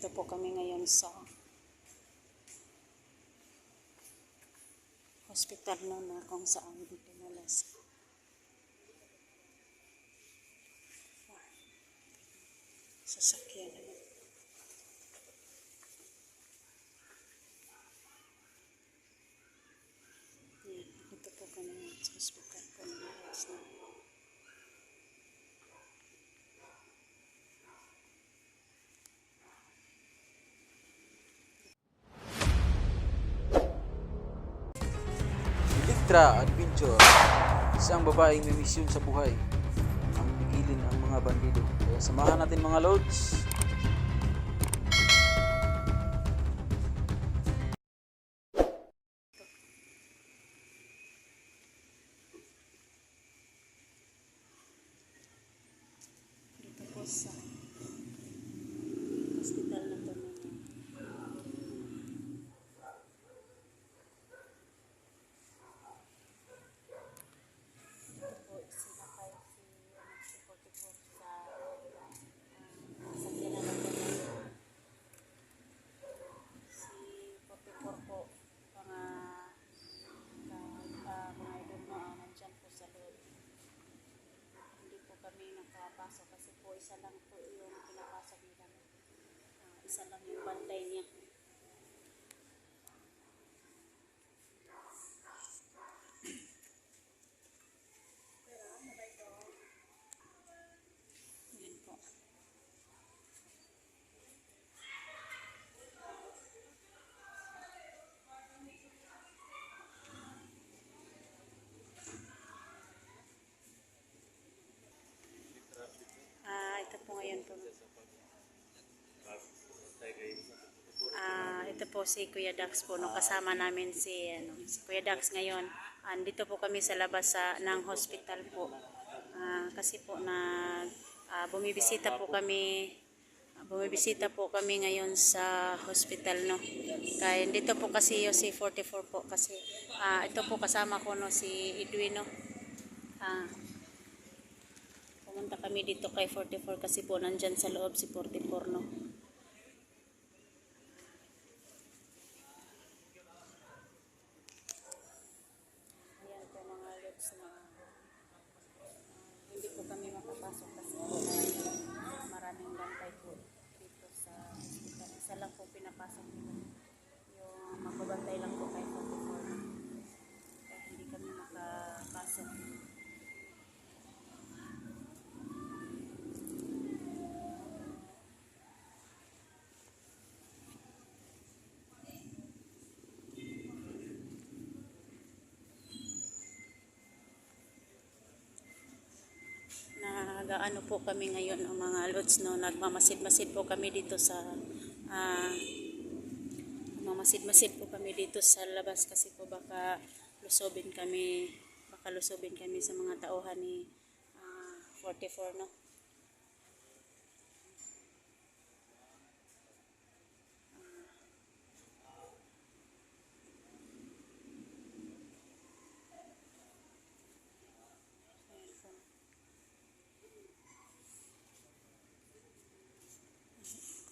Dito po kami ngayon sa hospital na kung saan dinala sa sasakyan na. Dito po kami sa hospital po ng Lods na. Electra Adventure, isang babaeng may misyon sa buhay ang pigilin ang mga bandido. Kaya samahan natin mga Lods. Dito po sa hospital na to na sinakay si 44 sa sasakyan na natin. Si 44 po, mga idol mo, nandyan po sa loob. Hindi po kami nakapasok kasi po isa lang po yung pinapasok nila. Isa lang yung bantay niya. Yan po. Ito po ngayon po. Ito po si Kuya Dax po, no, kasama namin si Kuya Dax ngayon. Andito po kami sa labas ng hospital po. Kasi po bumibisita po kami ngayon sa hospital, no. Kaya dito po kasi yung si 44 po kasi ito po kasama ko, no, si Edwin, no. Pumunta kami dito kay 44 kasi po nandyan sa loob si 44, no. Ayan po mga Lods na hindi po kami makapasok kasi maraming bantay po dito sa hospital. Isa lang po pinapasok nila. Yung magbabantay lang po kay 44. Kaya hindi kami makapasok. Nagaano po kami ngayon ang mga Lods, no, nagmamasid-masid po kami dito sa labas kasi po baka lusubin kami sa mga tauhan ni 44, no.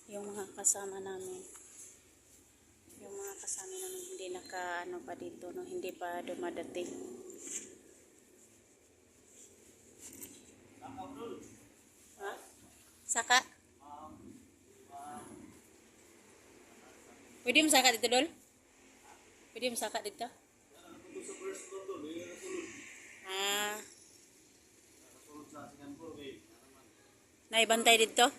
Yung mga kasama namin hindi naka pa dito, no, hindi pa dumadating. Ha? Saka? Pwede mo saka dito, Dol? Pwede mo saka dito? Naibantay dito?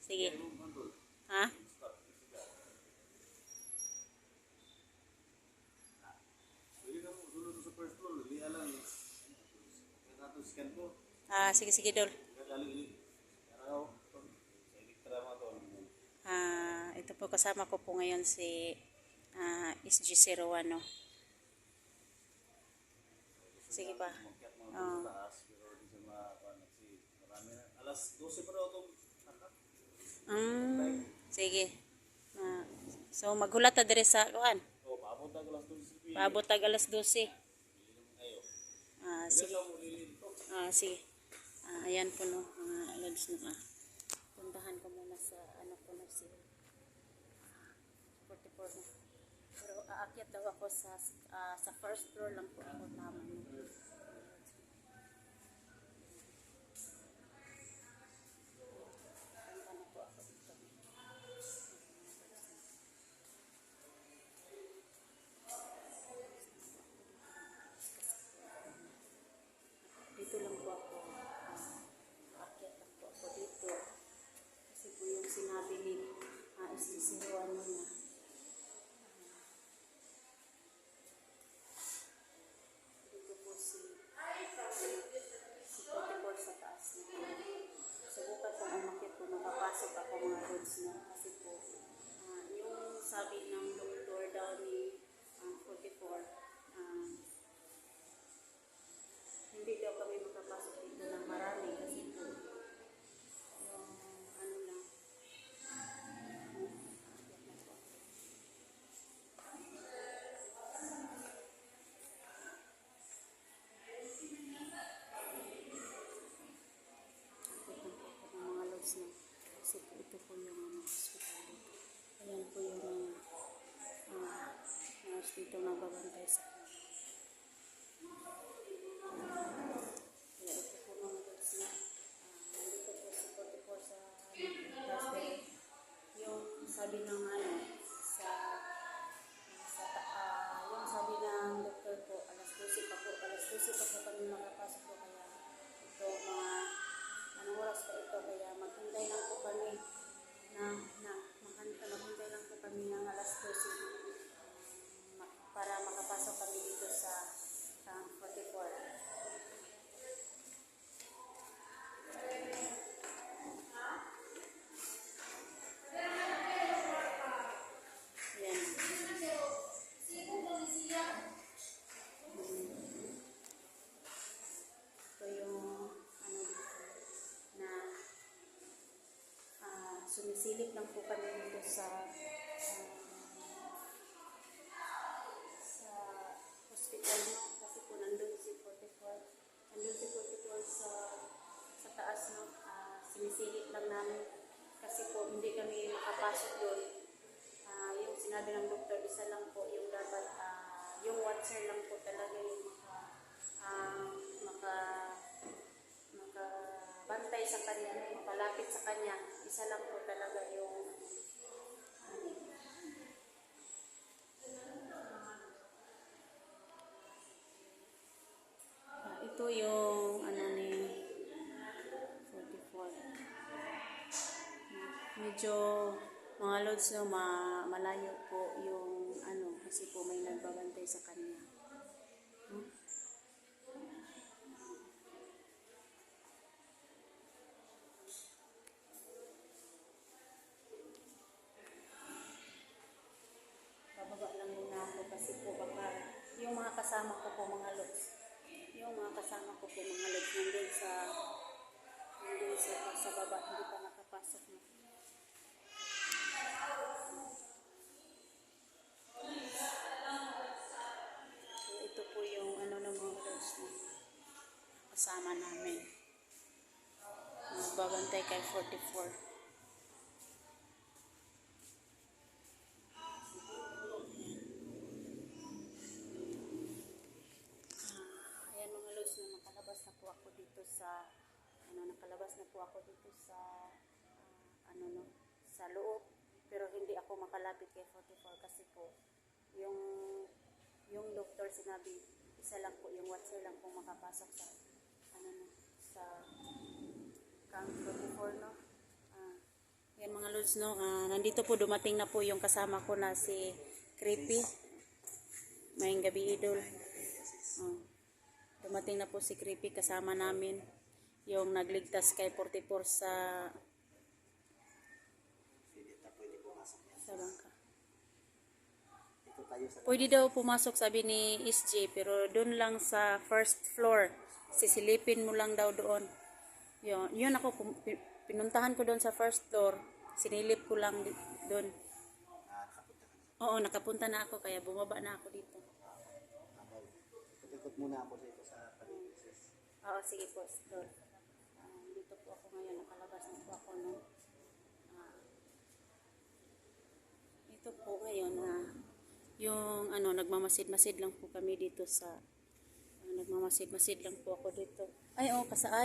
Sige. Ha? Sige, Dol. Ito po kasama ko po ngayon si SG01, no. Sige pa. Alas 12 pa daw itong sige. So maghulat ta dire sa kuan. Paabot tag alas 12. Sige. Sige. Ayan po, no, mga Lods, no. Puntahan ko muna nasa ano ko na si 44 na. Pero aakyat daw ako sa first floor lang po ako tama. Tanda na po ako dito. Dito lang po ako. Aakyat lang po ako dito. Kasi po yung sinabi ni SDC ano na. Dito po si 44 sa taas na. Subukan kung umakit po, makapasok ako mga roads na. Kasi po, yung sabi ng doktor daw ni 44, hindi daw kami makapasok dito ng marami kasi po, yung ano lang, mga loads na. Kasi po, ito po yung hospital dito. Ayan po yung nurse dito nagbabantay sa kanya. Kaya ito po mga loads na. Nandito po si 44 sa hospital. Yung sabi ng yung sabi ng doktor po, alas 12 pa po kami makapasok po. Kaya ito mga anong oras pa ito, kaya maghintay lang po kami maghintay lang po kami ng alas 12 para makapasok kami dito sa 44. Yan. Ito yung ano dito na sumisilip lang po kami dito sa hospital, no? Kasi po nandun si 44 sa taas, no? Sinisilip lang namin kasi po hindi kami makapasok doon. Yung sinabi ng doktor, isa lang po yung dapat, yung watcher lang po talaga yung makabantay sa kanya, makalapit sa kanya. Isa lang po talaga yung ito yung ano ni 44. Medyo mga loads, no, malayo po yung ano kasi po may nagbabantay sa kanya. Bababa lang muna ako kasi po baka yung mga kasama ko po mga loads. Nandun sa baba, hindi pa nakapasok na. So, ito po yung ano ng mga loads na kasama namin. Magbabantay kay 44. Ayan mga loads na nakalabas na po ako dito sa sa loob, pero hindi ako makalapit kay 44 kasi po yung doktor sinabi isa lang po, yung watcher lang po makapasok sa sa camp 44, no. Yan mga lods, no. Nandito po dumating na po yung kasama ko na si Creepy. Maying gabi, idol. Dumating na po si Creepy, kasama namin yung nagligtas kay 44 sa bangka. Pwede daw pumasok, sabi ni SJ, pero doon lang sa first floor. Sisilipin mo lang daw doon. Yun ako, pinuntahan ko doon sa first floor. Sinilip ko lang doon. Oo, nakapunta na ako, kaya bumaba na ako dito. Ikot muna ako dito sa paligid. Oo, sige po, doon. Dito po ako ngayon, nakalabas na po ako, no. Ito po ngayon yung nagmamasid-masid lang po kami dito sa nagmamasid-masid lang po ako dito. Ay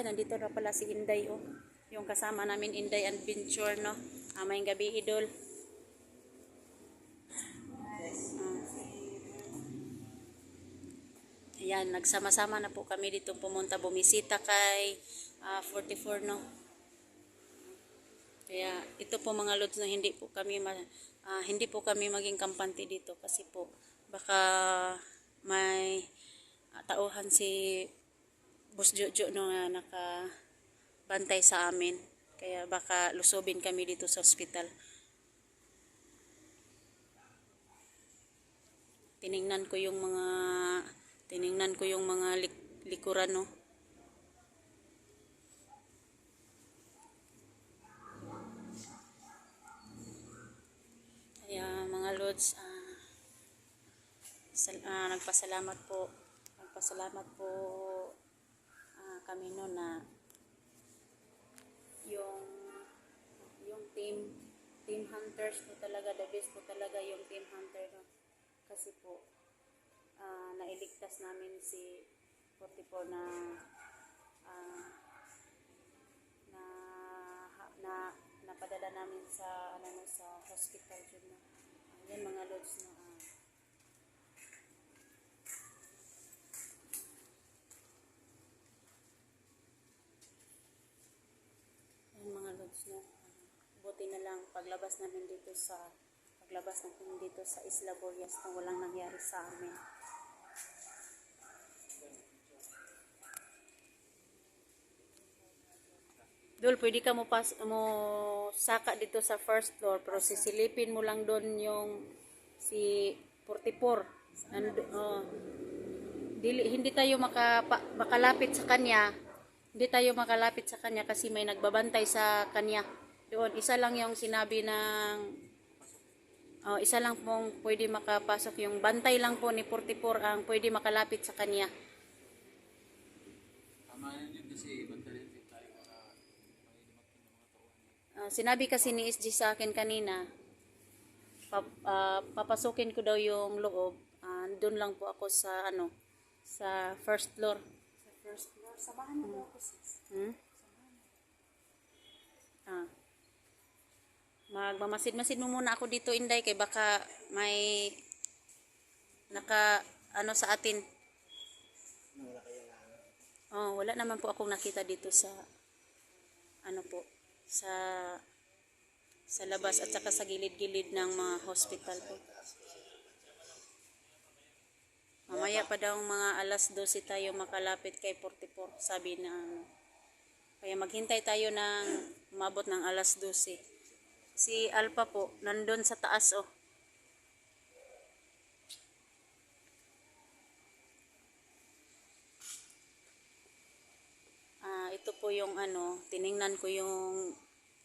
nandito na pala si Inday Yung kasama namin Inday Adventure no. May gabi idol. Ayan, nagsama-sama na po kami dito pumunta bumisita kay 44 no. Kaya ito po mga lods na hindi po kami maging kampante dito kasi po baka may tauhan si Boss Jojo no na nakabantay sa amin. Kaya baka lusobin kami dito sa ospital. Tiningnan ko yung mga likuran no. Kaya mga lods, nagpasalamat po kami no na yung team hunters po talaga, the best po talaga yung team hunter no. Kasi po nailigtas namin si 44 na napadala namin sa sa hospital yun na. Yan mga lods na yan mga lods na buti na lang paglabas namin dito sa Isla Boreas na walang nangyari sa amin. Dol, pwede ka mo saka dito sa first floor pero sisilipin mo lang doon yung si 44. Hindi tayo makalapit sa kanya. Hindi tayo makalapit sa kanya kasi may nagbabantay sa kanya. Doon, isa lang yung sinabi ng isa lang pong pwede makapasok. Yung bantay lang po ni 44 ang pwede makalapit sa kanya. Tama yun kasi bantayan din tayo para Sinabi kasi ni SG sa akin kanina, papasukin ko daw yung loob. Doon lang po ako sa sa first floor. Sa first floor, samahan mo daw ako sis. Magmamasid-masid mo muna ako dito Inday kay baka may sa atin. Wala naman po akong nakita dito sa sa labas at saka sa gilid-gilid ng mga hospital po. Mamaya pa daw mga alas 12 tayo makalapit kay 44, sabi na Kaya maghintay tayo ng umabot ng alas 12. Si Alpha po, nandun sa taas ito po yung tiningnan ko yung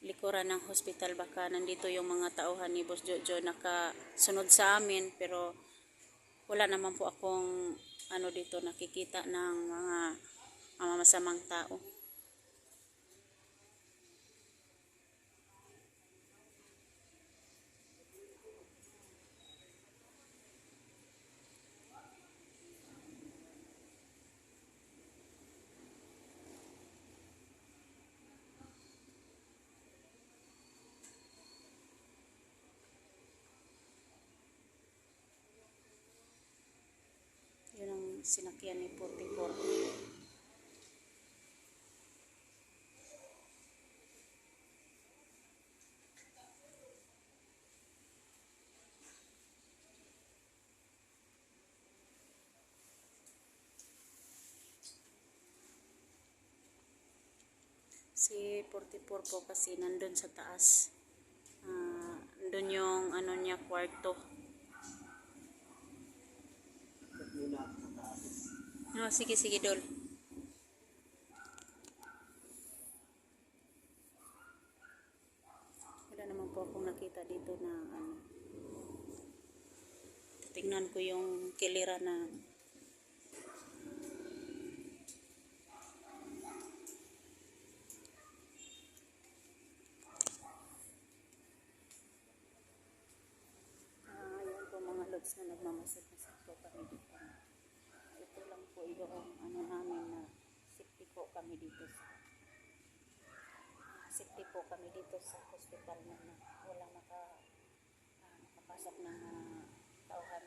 likuran ng hospital, baka nandito yung mga tauhan ni Boss Jojo nakasunod sa amin, pero wala naman po akong dito nakikita ng mga masamang tao. Yun ang sinakyan ni 44. Si 44 po kasi nandun sa taas. Nandun yung niya, kwarto. Sige Dol. Wala naman po akong nakita dito na tingnan ko yung kilira na po kami dito sa safety po kami dito sa hospital na walang makapasok ng tauhan